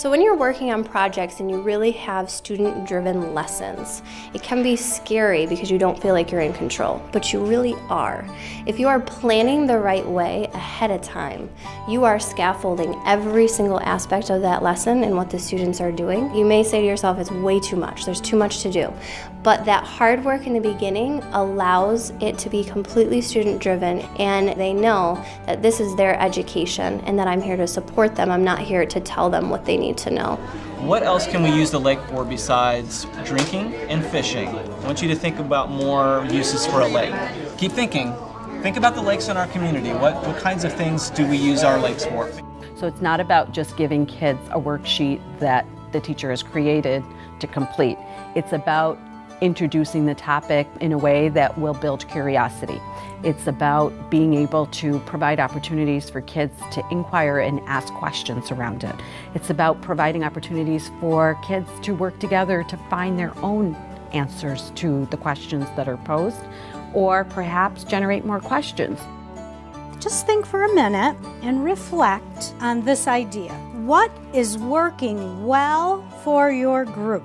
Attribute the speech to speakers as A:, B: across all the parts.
A: So when you're working on projects and you really have student-driven lessons, it can be scary because you don't feel like you're in control, but you really are. If you are planning the right way ahead of time, you are scaffolding every single aspect of that lesson and what the students are doing. You may say to yourself, it's way too much, there's too much to do. But that hard work in the beginning allows it to be completely student-driven, and they know that this is their education and that I'm here to support them. I'm not here to tell them what they need to know.
B: What else can we use the lake for besides drinking and fishing? I want you to think about more uses for a lake. Keep thinking. Think about the lakes in our community. What kinds of things do we use our lakes for?
C: So it's not about just giving kids a worksheet that the teacher has created to complete. It's about introducing the topic in a way that will build curiosity. It's about being able to provide opportunities for kids to inquire and ask questions around it. It's about providing opportunities for kids to work together to find their own answers to the questions that are posed, or perhaps generate more questions.
D: Just think for a minute and reflect on this idea. What is working well for your group?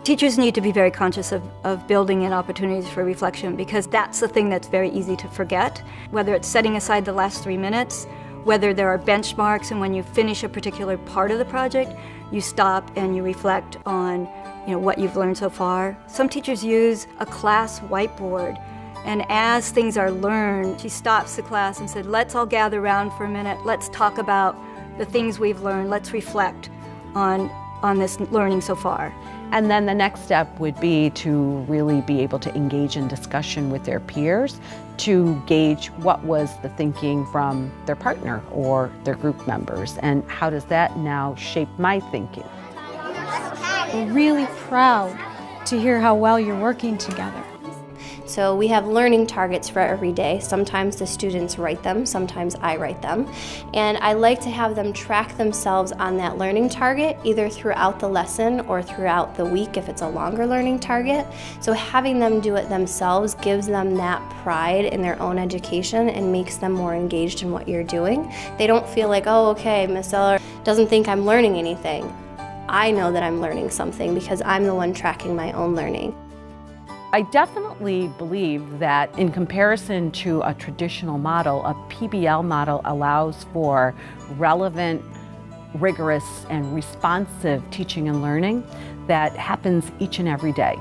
E: Teachers need to be very conscious of building in opportunities for reflection, because that's the thing that's very easy to forget. Whether it's setting aside the last 3 minutes, whether there are benchmarks, and when you finish a particular part of the project, you stop and you reflect on what you've learned so far. Some teachers use a class whiteboard, and as things are learned, she stops the class and said, let's all gather around for a minute, let's talk about the things we've learned, let's reflect on this learning so far.
C: And then the next step would be to really be able to engage in discussion with their peers to gauge what was the thinking from their partner or their group members, and how does that now shape my thinking.
D: We're really proud to hear how well you're working together.
A: So we have learning targets for every day. Sometimes the students write them, sometimes I write them. And I like to have them track themselves on that learning target, either throughout the lesson or throughout the week if it's a longer learning target. So having them do it themselves gives them that pride in their own education and makes them more engaged in what you're doing. They don't feel like, oh, okay, Miss Eller doesn't think I'm learning anything. I know that I'm learning something because I'm the one tracking my own learning.
C: I definitely believe that in comparison to a traditional model, a PBL model allows for relevant, rigorous, and responsive teaching and learning that happens each and every day.